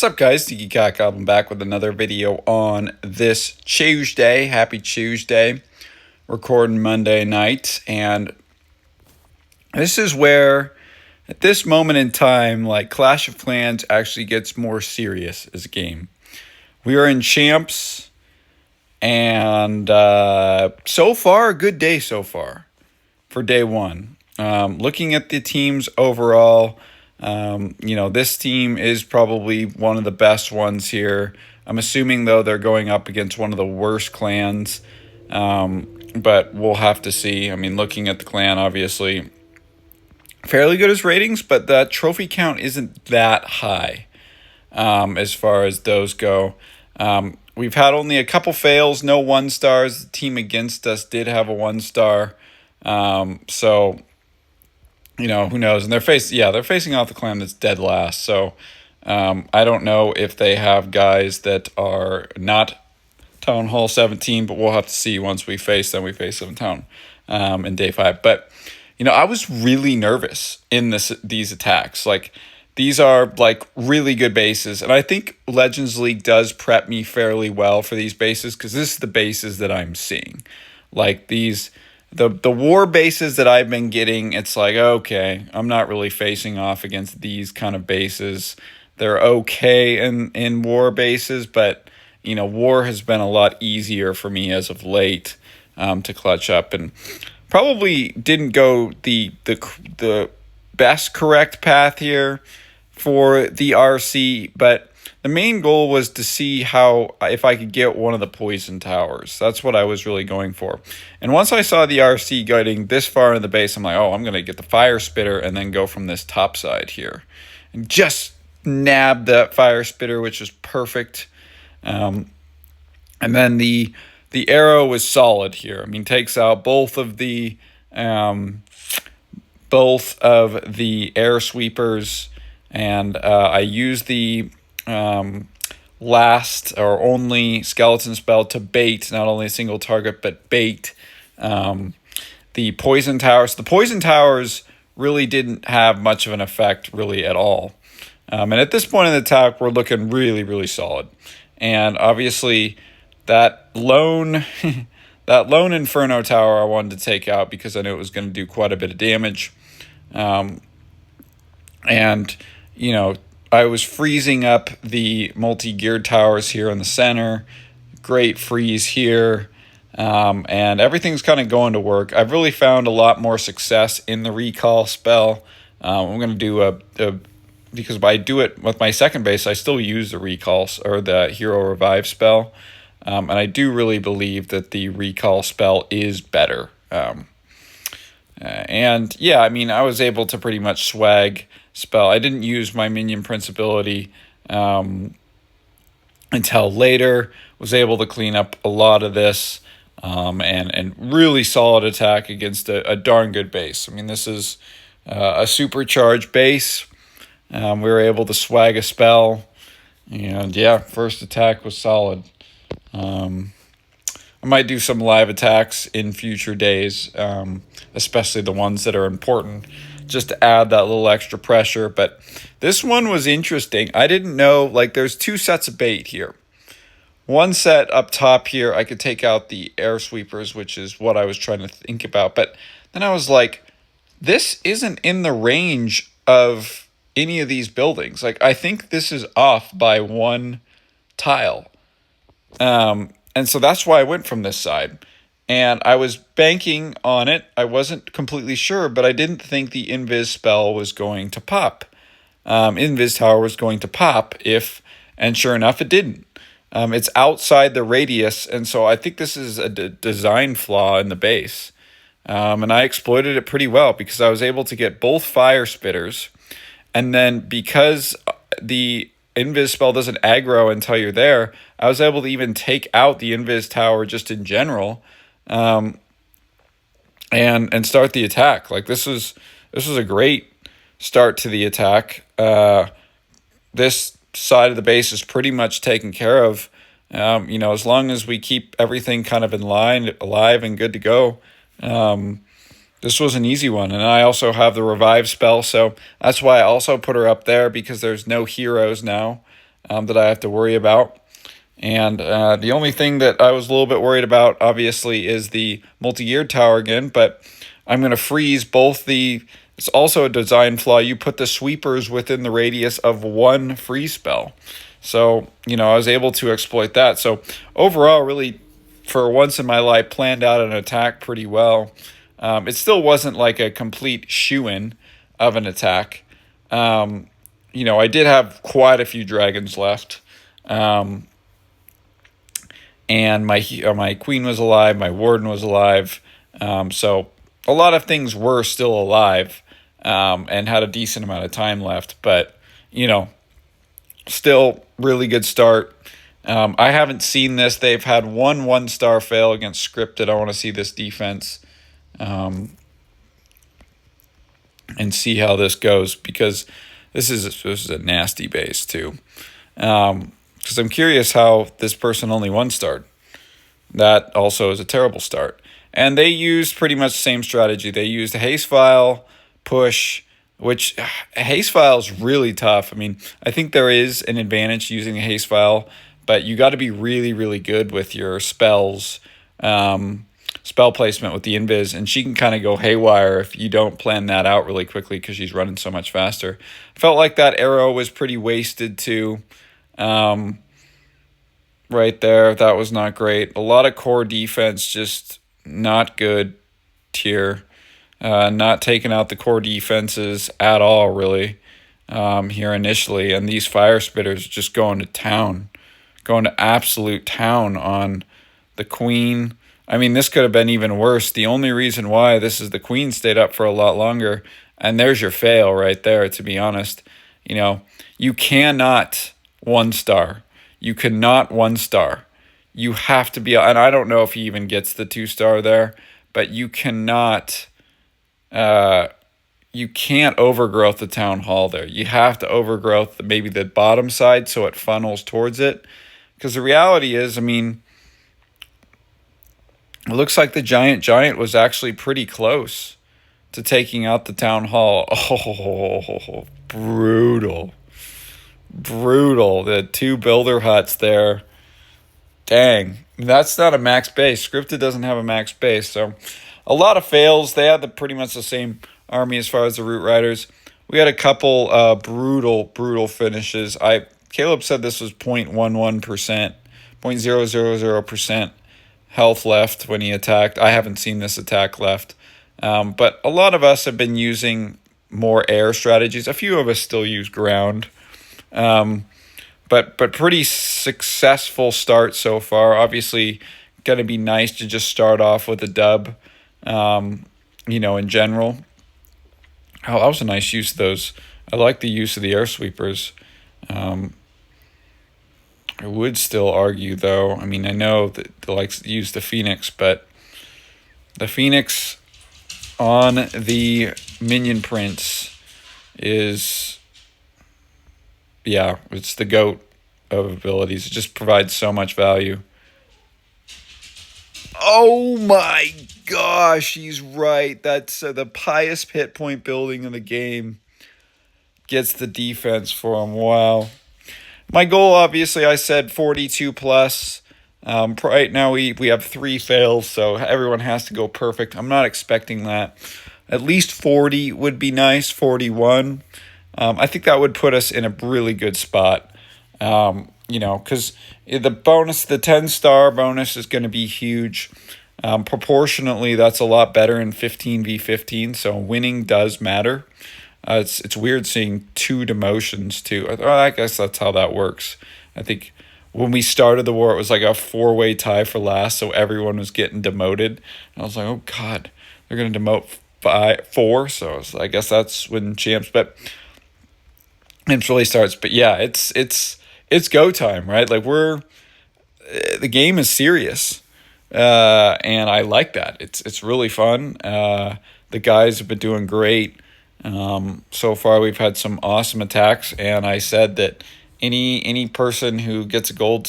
What's up, guys? Tiki Goblin back with another video on this Tuesday. Happy Tuesday. Recording Monday night. And this is where, at this moment in time, like Clash of Clans actually gets more serious as a game. We are in Champs. And so far, a good day so far for day one. Looking at the teams overall, this team is probably one of the best ones here. I'm assuming, though, they're going up against one of the worst clans, but we'll have to see. I mean, looking at the clan, obviously, fairly good as ratings, but that trophy count isn't that high as far as those go. We've had only a couple fails, no 1-stars. The team against us did have a 1-star, so... who knows? And they're facing off the clan that's dead last. So I don't know if they have guys that are not Town Hall 17, but we'll have to see once we face them. We face them in day 5. But I was really nervous in these attacks. Like, these are like really good bases, and I think Legends League does prep me fairly well for these bases because this is the bases that I'm seeing. Like these. The war bases that I've been getting, it's like, okay, I'm not really facing off against these kind of bases. They're okay in war bases, but, war has been a lot easier for me as of late to clutch up. And probably didn't go the best correct path here for the RC, but the main goal was to see if I could get one of the poison towers. That's what I was really going for. And once I saw the RC getting this far in the base, I'm like, oh, I'm going to get the fire spitter and then go from this top side here. And just nab that fire spitter, which was perfect. And then the arrow was solid here. I mean, takes out both of the air sweepers. And I used the... last or only skeleton spell to bait not only a single target but bait the poison towers. The poison towers really didn't have much of an effect really at all, and at this point in the attack we're looking really solid. And obviously that lone inferno tower I wanted to take out because I knew it was going to do quite a bit of damage, and I was freezing up the multi-geared towers here in the center. Great freeze here. And everything's kind of going to work. I've really found a lot more success in the recall spell. I'm going to do because I do it with my second base, I still use the recall or the hero revive spell. And I do really believe that the recall spell is better. And yeah, I mean, I was able to pretty much swag spell. I didn't use my minion principality until later. Was able to clean up a lot of this and really solid attack against a darn good base. I mean, this is a supercharged base. We were able to swag a spell, and yeah, first attack was solid. I might do some live attacks in future days, especially the ones that are important, just to add that little extra pressure. But this one was interesting. I didn't know, like, there's 2 sets of bait here. One set up top here, I could take out the air sweepers, which is what I was trying to think about. But then I was like, this isn't in the range of any of these buildings. Like, I think this is off by 1 tile. And so that's why I went from this side. And I was banking on it. I wasn't completely sure, but I didn't think the Invis spell was going to pop. Invis tower was going to pop and sure enough, it didn't. It's outside the radius, and so I think this is a design flaw in the base. And I exploited it pretty well because I was able to get both fire spitters, and then because the Invis spell doesn't aggro until you're there, I was able to even take out the Invis tower just in general. And start the attack. Like, this was a great start to the attack. This side of the base is pretty much taken care of. As long as we keep everything kind of in line, alive and good to go. This was an easy one. And I also have the revive spell, so that's why I also put her up there, because there's no heroes now. that I have to worry about. And the only thing that I was a little bit worried about, obviously, is the multi-geared tower again. But I'm going to freeze both the... It's also a design flaw. You put the sweepers within the radius of one freeze spell. So, I was able to exploit that. So overall, really, for once in my life, planned out an attack pretty well. It still wasn't like a complete shoo-in of an attack. I did have quite a few dragons left. And my queen was alive, my warden was alive. So a lot of things were still alive, and had a decent amount of time left. But, still really good start. I haven't seen this. They've had one star fail against scripted. I want to see this defense and see how this goes, because this is a nasty base too. Because I'm curious how this person only one-starred. That also is a terrible start. And they used pretty much the same strategy. They used a haste file, push, which haste file is really tough. I mean, I think there is an advantage using a haste file, but you got to be really, really good with your spells, spell placement with the invis, and she can kind of go haywire if you don't plan that out really quickly because she's running so much faster. Felt like that arrow was pretty wasted too. Right there, that was not great. A lot of core defense, just not good tier. Not taking out the core defenses at all, really, here initially. And these fire spitters just going to absolute town on the queen. I mean, this could have been even worse. The only reason why this is the queen stayed up for a lot longer, and there's your fail right there, to be honest. You cannot one-star. You cannot one-star. You have to be, and I don't know if he even gets the 2-star there, but you cannot, you can't overgrowth the town hall there. You have to overgrowth maybe the bottom side so it funnels towards it. Because the reality is, I mean, it looks like the giant was actually pretty close to taking out the town hall. Oh, brutal. The 2 builder huts there. Dang, that's not a max base. Scripted doesn't have a max base, so a lot of fails. They had pretty much the same army as far as the Root Riders. We had a couple brutal finishes. Caleb said this was 0.11%, 0.000% health left when he attacked. I haven't seen this attack left, but a lot of us have been using more air strategies. A few of us still use ground. But pretty successful start so far. Obviously, going to be nice to just start off with a dub, in general. Oh, that was a nice use of those. I like the use of the air sweepers. I would still argue, though. I mean, I know that they like to use the Phoenix, but the Phoenix on the Minion Prince is... yeah, it's the GOAT of abilities. It just provides so much value. Oh my gosh, he's right. That's the highest hit point building in the game. Gets the defense for him. Wow. My goal, obviously, I said 42 plus. Right now we have 3 fails, so everyone has to go perfect. I'm not expecting that. At least 40 would be nice, 41. I think that would put us in a really good spot, because the 10-star bonus is going to be huge. Proportionately, that's a lot better in 15v15, so winning does matter. It's weird seeing 2 demotions, too. I guess that's how that works. I think when we started the war, it was like a 4-way tie for last, so everyone was getting demoted. And I was like, oh, God, they're going to demote 4, so I guess that's when champs... But it really starts, but yeah, it's go time, right? Like the game is serious, and I like that. It's really fun. The guys have been doing great so far. We've had some awesome attacks, and I said that any person who gets a gold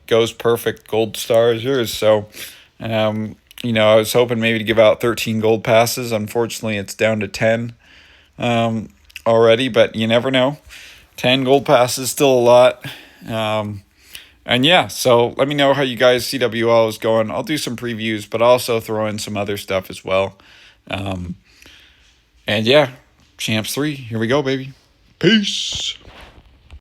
goes perfect. Gold star is yours. So, I was hoping maybe to give out 13 gold passes. Unfortunately, it's down to 10. Already, but you never know. 10 gold passes, still a lot. And yeah, so let me know how you guys CWL is going. I'll do some previews, but also throw in some other stuff as well. And yeah, Champs 3, here we go, baby. Peace.